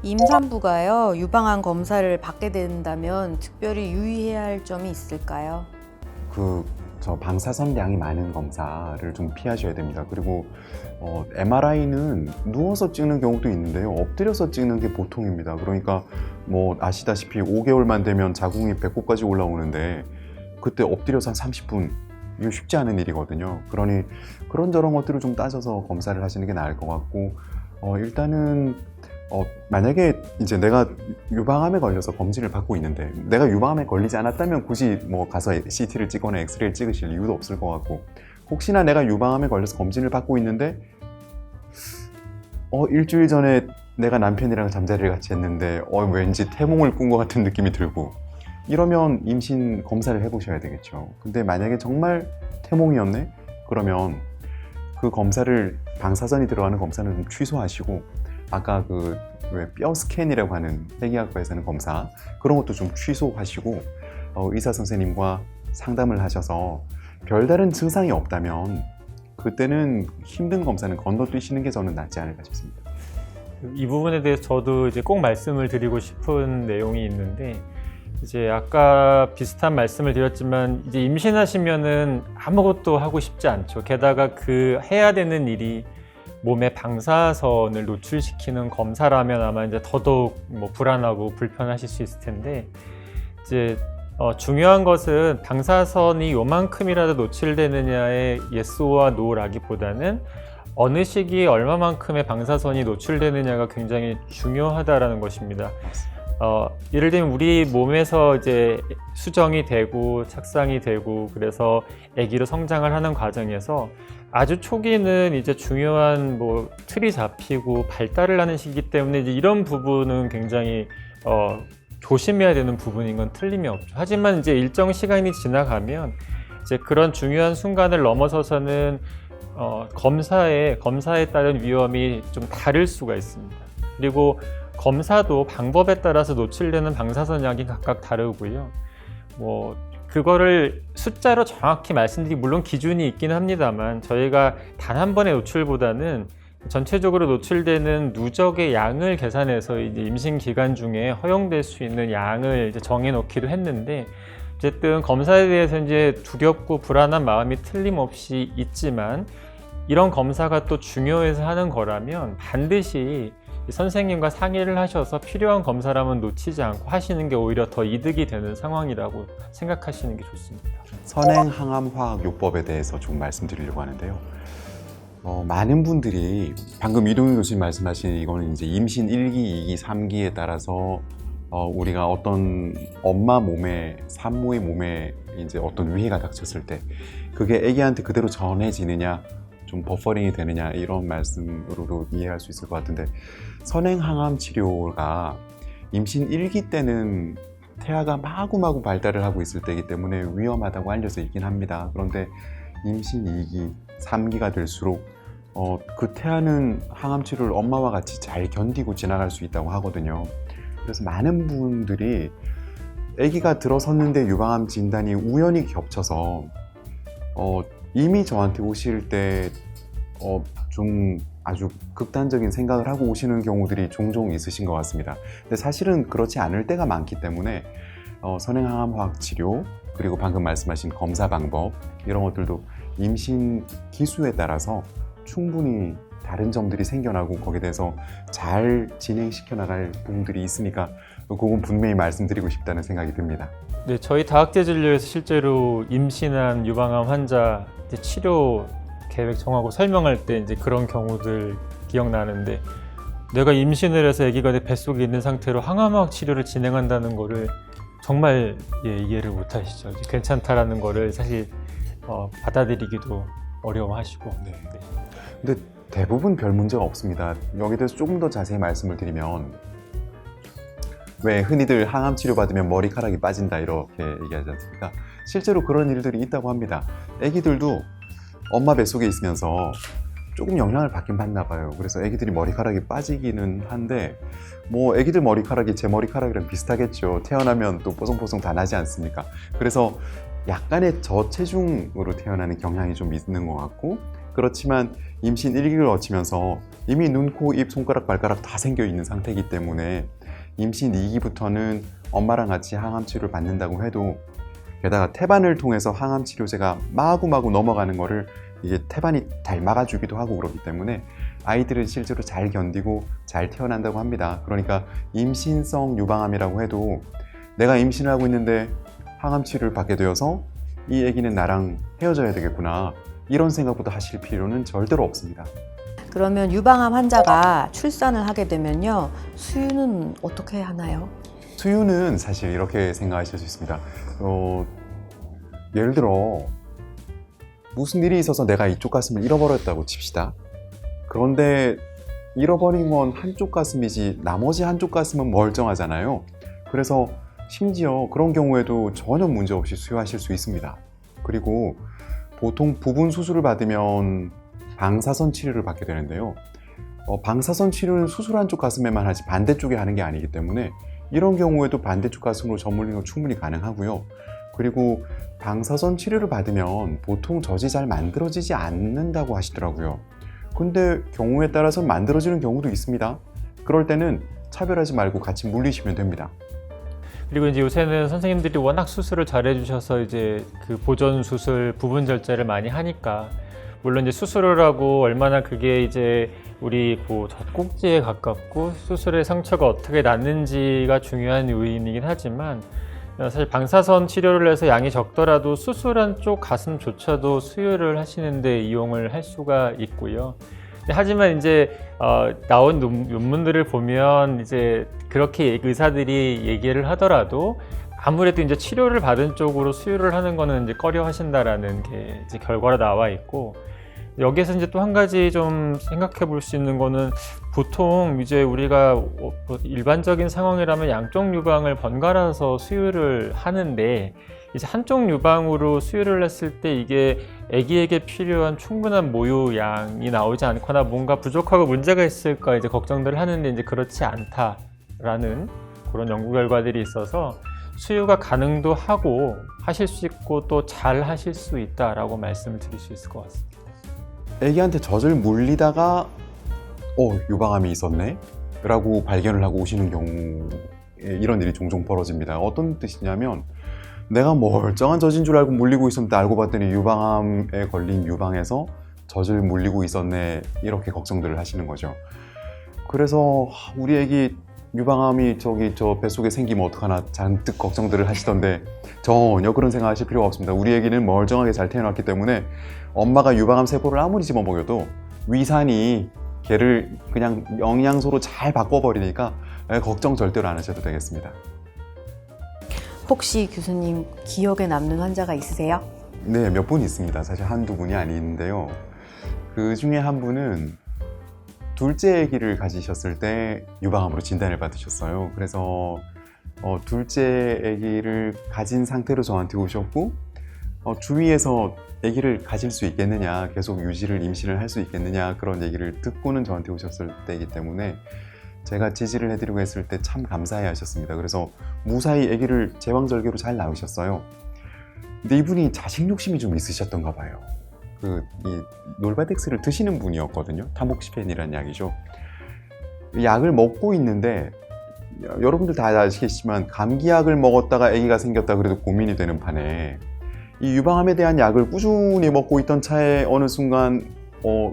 임산부가요, 유방암 검사를 받게 된다면 특별히 유의해야 할 점이 있을까요? 저 방사선량이 많은 검사를 좀 피하셔야 됩니다. 그리고 MRI는 누워서 찍는 경우도 있는데요. 엎드려서 찍는 게 보통입니다. 그러니까 뭐 아시다시피 5개월만 되면 자궁이 배꼽까지 올라오는데 그때 엎드려서 한 30분, 이거 쉽지 않은 일이거든요. 그러니 그런저런 것들을 좀 따져서 검사를 하시는 게 나을 것 같고, 일단은 만약에 이제 내가 유방암에 걸려서 검진을 받고 있는데 내가 유방암에 걸리지 않았다면 굳이 뭐 가서 CT를 찍거나 엑스레이를 찍으실 이유도 없을 것 같고, 혹시나 내가 유방암에 걸려서 검진을 받고 있는데 일주일 전에 내가 남편이랑 잠자리를 같이 했는데 왠지 태몽을 꾼 것 같은 느낌이 들고, 이러면 임신 검사를 해보셔야 되겠죠. 근데 만약에 정말 태몽이었네? 그러면 그 검사를, 방사선이 들어가는 검사는 좀 취소하시고, 아까 왜 뼈 스캔이라고 하는 폐기학과에서 하는 검사, 그런 것도 좀 취소하시고 의사 선생님과 상담을 하셔서 별다른 증상이 없다면 그때는 힘든 검사는 건너뛰시는 게 저는 낫지 않을까 싶습니다. 이 부분에 대해서 저도 이제 꼭 말씀을 드리고 싶은 내용이 있는데, 이제 아까 비슷한 말씀을 드렸지만 이제 임신하시면은 아무것도 하고 싶지 않죠. 게다가 그 해야 되는 일이 몸에 방사선을 노출시키는 검사라면 아마 이제 더더욱 뭐 불안하고 불편하실 수 있을 텐데, 이제 중요한 것은 방사선이 요만큼이라도 노출되느냐의 예스와 노라기보다는 어느 시기에 얼마만큼의 방사선이 노출되느냐가 굉장히 중요하다라는 것입니다. 예를 들면 우리 몸에서 이제 수정이 되고 착상이 되고 그래서 아기로 성장을 하는 과정에서 아주 초기는 이제 중요한 뭐 틀이 잡히고 발달을 하는 시기 때문에 이제 이런 부분은 굉장히 조심해야 되는 부분인 건 틀림이 없죠. 하지만 이제 일정 시간이 지나가면 이제 그런 중요한 순간을 넘어서서는 검사에 따른 위험이 좀 다를 수가 있습니다. 그리고 검사도 방법에 따라서 노출되는 방사선량이 각각 다르고요. 뭐 그거를 숫자로 정확히 말씀드리기 물론 기준이 있긴 합니다만, 저희가 단 한 번의 노출보다는 전체적으로 노출되는 누적의 양을 계산해서 이제 임신 기간 중에 허용될 수 있는 양을 이제 정해놓기도 했는데, 어쨌든 검사에 대해서 이제 두렵고 불안한 마음이 틀림없이 있지만, 이런 검사가 또 중요해서 하는 거라면 반드시 선생님과 상의를 하셔서 필요한 검사라면 놓치지 않고 하시는 게 오히려 더 이득이 되는 상황이라고 생각하시는 게 좋습니다. 선행항암화학요법에 대해서 좀 말씀드리려고 하는데요. 많은 분들이 방금 이동윤 교수님 말씀하신 이거는 이제 임신 1기, 2기, 3기에 따라서 우리가 어떤 엄마 몸에, 산모의 몸에 이제 어떤 위해가 닥쳤을 때 그게 아기한테 그대로 전해지느냐, 좀 버퍼링이 되느냐, 이런 말씀으로도 이해할 수 있을 것 같은데, 선행항암 치료가 임신 1기 때는 태아가 마구마구 발달을 하고 있을 때이기 때문에 위험하다고 알려져 있긴 합니다. 그런데 임신 2기, 3기가 될수록 그 태아는 항암 치료를 엄마와 같이 잘 견디고 지나갈 수 있다고 하거든요. 그래서 많은 분들이 아기가 들어섰는데 유방암 진단이 우연히 겹쳐서 이미 저한테 오실 때 좀 아주 극단적인 생각을 하고 오시는 경우들이 종종 있으신 것 같습니다. 근데 사실은 그렇지 않을 때가 많기 때문에 선행항암화학 치료, 그리고 방금 말씀하신 검사 방법, 이런 것들도 임신 기수에 따라서 충분히 다른 점들이 생겨나고 거기에 대해서 잘 진행시켜 나갈 부분들이 있으니까 그건 분명히 말씀드리고 싶다는 생각이 듭니다. 네, 저희 다학제 진료에서 실제로 임신한 유방암 환자 이제 치료 계획 정하고 설명할 때 이제 그런 경우들 기억나는데, 내가 임신을 해서 아기가 내 뱃속에 있는 상태로 항암화학 치료를 진행한다는 거를 정말 이해를 못 하시죠. 이제 괜찮다라는 거를 사실 받아들이기도 어려워하시고. 네. 근데 대부분 별 문제가 없습니다. 여기에 대해서 조금 더 자세히 말씀을 드리면, 왜 흔히들 항암 치료 받으면 머리카락이 빠진다 이렇게 얘기하지 않습니까? 실제로 그런 일들이 있다고 합니다. 아기들도 엄마 뱃속에 있으면서 조금 영향을 받긴 받나 봐요. 그래서 아기들이 머리카락이 빠지기는 한데, 뭐 아기들 머리카락이 제 머리카락이랑 비슷하겠죠. 태어나면 또 뽀송뽀송 다 나지 않습니까? 그래서 약간의 저체중으로 태어나는 경향이 좀 있는 것 같고, 그렇지만 임신 1기를 거치면서 이미 눈, 코, 입, 손가락, 발가락 다 생겨 있는 상태이기 때문에 임신 2기부터는 엄마랑 같이 항암 치료를 받는다고 해도, 게다가 태반을 통해서 항암 치료제가 마구마구 넘어가는 거를 이게 태반이 잘 막아주기도 하고 그렇기 때문에 아이들은 실제로 잘 견디고 잘 태어난다고 합니다. 그러니까 임신성 유방암이라고 해도 내가 임신을 하고 있는데 항암 치료를 받게 되어서 이 아기는 나랑 헤어져야 되겠구나, 이런 생각부터 하실 필요는 절대로 없습니다. 그러면 유방암 환자가 출산을 하게 되면요, 수유는 어떻게 하나요? 수유는 사실 이렇게 생각하실 수 있습니다. 예를 들어 무슨 일이 있어서 내가 이쪽 가슴을 잃어버렸다고 칩시다. 그런데 잃어버린 건 한쪽 가슴이지 나머지 한쪽 가슴은 멀쩡하잖아요. 그래서 심지어 그런 경우에도 전혀 문제 없이 수유하실 수 있습니다. 그리고 보통 부분 수술을 받으면 방사선 치료를 받게 되는데요. 방사선 치료는 수술 한쪽 가슴에만 하지 반대쪽에 하는 게 아니기 때문에 이런 경우에도 반대쪽 가슴으로 전물링은 충분히 가능하고요. 그리고 방사선 치료를 받으면 보통 젖이 잘 만들어지지 않는다고 하시더라고요. 근데 경우에 따라서 만들어지는 경우도 있습니다. 그럴 때는 차별하지 말고 같이 물리시면 됩니다. 그리고 이제 요새는 선생님들이 워낙 수술을 잘 해주셔서 이제 그 보존 수술, 부분 절제를 많이 하니까, 물론 이제 수술을 하고 얼마나 그게 이제 우리 그 젖꼭지에 가깝고 수술의 상처가 어떻게 낫는지가 중요한 요인이긴 하지만, 사실 방사선 치료를 해서 양이 적더라도 수술한 쪽 가슴조차도 수유를 하시는데 이용을 할 수가 있고요. 하지만 이제 나온 논문들을 보면 이제 그렇게 의사들이 얘기를 하더라도 아무래도 이제 치료를 받은 쪽으로 수유를 하는 거는 이제 꺼려 하신다라는 게 이제 결과로 나와 있고, 여기에서 이제 또 한 가지 좀 생각해 볼 수 있는 거는, 보통 이제 우리가 일반적인 상황이라면 양쪽 유방을 번갈아서 수유를 하는데, 이제 한쪽 유방으로 수유를 했을 때 이게 아기에게 필요한 충분한 모유양이 나오지 않거나 뭔가 부족하고 문제가 있을까 이제 걱정들을 하는데, 이제 그렇지 않다라는 그런 연구 결과들이 있어서 수유가 가능도 하고 하실 수 있고 또 잘 하실 수 있다라고 말씀을 드릴 수 있을 것 같습니다. 아기한테 젖을 물리다가 유방암이 있었네? 라고 발견을 하고 오시는 경우에 이런 일이 종종 벌어집니다. 어떤 뜻이냐면, 내가 멀쩡한 젖인 줄 알고 물리고 있었는데 알고 봤더니 유방암에 걸린 유방에서 젖을 물리고 있었네, 이렇게 걱정들을 하시는 거죠. 그래서 우리 아기 유방암이 저 뱃속에 생기면 어떡하나 잔뜩 걱정들을 하시던데, 전혀 그런 생각 하실 필요가 없습니다. 우리 아기는 멀쩡하게 잘 태어났기 때문에 엄마가 유방암 세포를 아무리 집어먹여도 위산이 걔를 그냥 영양소로 잘 바꿔버리니까 걱정 절대로 안 하셔도 되겠습니다. 혹시 교수님 기억에 남는 환자가 있으세요? 네, 몇 분 있습니다. 사실 한두 분이 아닌데요. 그 중에 한 분은 둘째 아기를 가지셨을 때 유방암으로 진단을 받으셨어요. 그래서 둘째 아기를 가진 상태로 저한테 오셨고, 주위에서 아기를 가질 수 있겠느냐, 계속 유지를 임신을 할 수 있겠느냐, 그런 얘기를 듣고는 저한테 오셨을 때이기 때문에 제가 지지를 해드리고 했을 때 참 감사해 하셨습니다. 그래서 무사히 아기를 제왕절개로 잘 낳으셨어요. 근데 이분이 자식 욕심이 좀 있으셨던가 봐요. 이 놀바덱스를 드시는 분이었거든요. 타목시펜이라는 약이죠. 약을 먹고 있는데, 여러분들 다 아시겠지만 감기약을 먹었다가 아기가 생겼다 그래도 고민이 되는 판에, 이 유방암에 대한 약을 꾸준히 먹고 있던 차에 어느 순간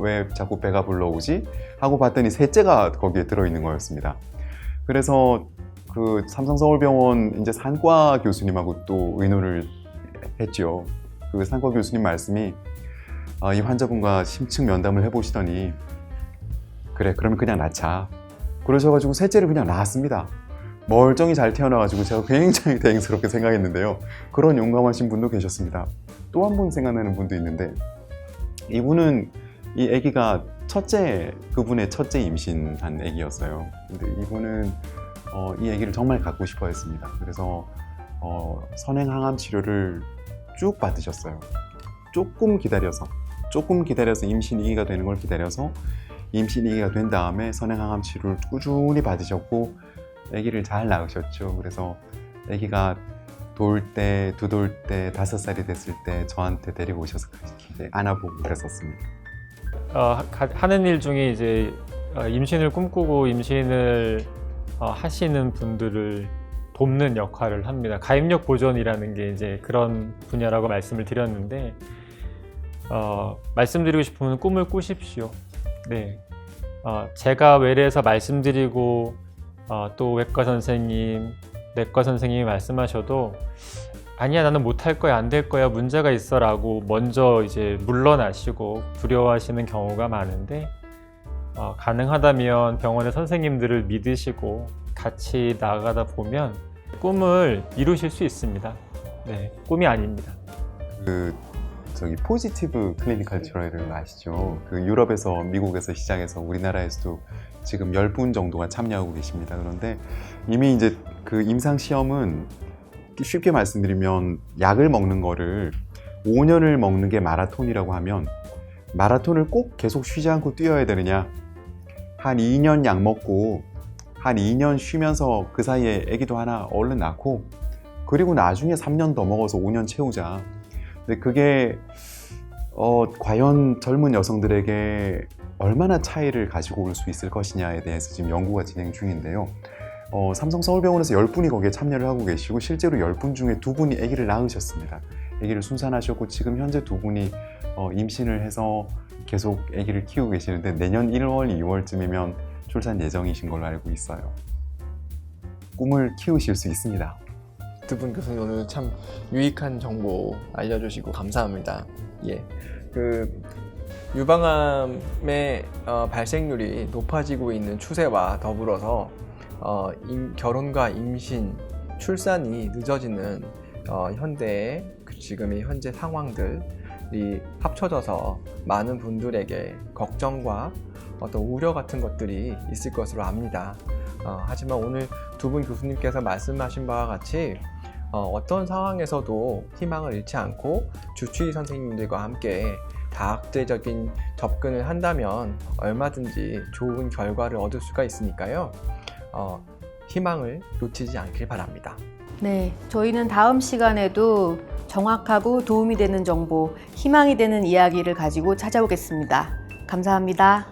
왜 자꾸 배가 불러오지? 하고 봤더니 셋째가 거기에 들어있는 거였습니다. 그래서 그 삼성서울병원 이제 산과 교수님하고 또 의논을 했죠. 그 산과 교수님 말씀이, 이 환자분과 심층 면담을 해보시더니, 그래, 그러면 그냥 낳자. 그러셔가지고 셋째를 그냥 낳았습니다. 멀쩡히 잘 태어나가지고 제가 굉장히 다행스럽게 생각했는데요. 그런 용감하신 분도 계셨습니다. 또 한 분 생각나는 분도 있는데, 이분은 이 아기가 그분의 첫째 임신한 아기였어요. 근데 이분은 이 아기를 정말 갖고 싶어 했습니다. 그래서 선행항암 치료를 쭉 받으셨어요. 조금 기다려서 임신 2기가 되는 걸 기다려서 임신 2기가 된 다음에 선행항암 치료를 꾸준히 받으셨고 아기를 잘 낳으셨죠. 그래서 아기가 돌 때, 두 돌 때, 5살이 됐을 때 저한테 데리고 오셔서 이렇게 안아보고 그랬었습니다. 하는 일 중에 이제 임신을 꿈꾸고 임신을 하시는 분들을 돕는 역할을 합니다. 가입력 보존이라는 게 이제 그런 분야라고 말씀을 드렸는데, 말씀드리고 싶으면 꿈을 꾸십시오. 네. 제가 외래에서 말씀드리고 또 외과 선생님, 내과 선생님이 말씀하셔도 아니야, 나는 못할 거야, 안 될 거야, 문제가 있어라고 먼저 이제 물러나시고 두려워하시는 경우가 많은데, 가능하다면 병원의 선생님들을 믿으시고 같이 나아가다 보면 꿈을 이루실 수 있습니다. 네, 꿈이 아닙니다. 저기 포지티브 클리니컬 트라이얼을 아시죠? 그 유럽에서, 미국에서 시작해서 우리나라에서도 지금 10분 정도가 참여하고 계십니다. 그런데 이미 이제 그 임상 시험은 쉽게 말씀드리면 약을 먹는 거를 5년을 먹는 게 마라톤이라고 하면 마라톤을 꼭 계속 쉬지 않고 뛰어야 되느냐? 한 2년 약 먹고 한 2년 쉬면서 그 사이에 아기도 하나 얼른 낳고 그리고 나중에 3년 더 먹어서 5년 채우자. 근데 그게 과연 젊은 여성들에게 얼마나 차이를 가지고 올 수 있을 것이냐에 대해서 지금 연구가 진행 중인데요. 삼성서울병원에서 10분이 거기에 참여를 하고 계시고 실제로 10분 중에 2분이 아기를 낳으셨습니다. 아기를 순산하셨고 지금 현재 2분이 임신을 해서 계속 아기를 키우고 계시는데 내년 1월, 2월쯤이면 출산 예정이신 걸로 알고 있어요. 꿈을 키우실 수 있습니다. 두 분 교수님 오늘 참 유익한 정보 알려주시고 감사합니다. 예, 그 유방암의 발생률이 높아지고 있는 추세와 더불어서 결혼과 임신, 출산이 늦어지는 현대의 지금의 현재 상황들이 합쳐져서 많은 분들에게 걱정과 어떤 우려 같은 것들이 있을 것으로 압니다. 하지만 오늘 두 분 교수님께서 말씀하신 바와 같이 어떤 상황에서도 희망을 잃지 않고 주치의 선생님들과 함께 다학제적인 접근을 한다면 얼마든지 좋은 결과를 얻을 수가 있으니까요. 희망을 놓치지 않길 바랍니다. 네, 저희는 다음 시간에도 정확하고 도움이 되는 정보, 희망이 되는 이야기를 가지고 찾아오겠습니다. 감사합니다.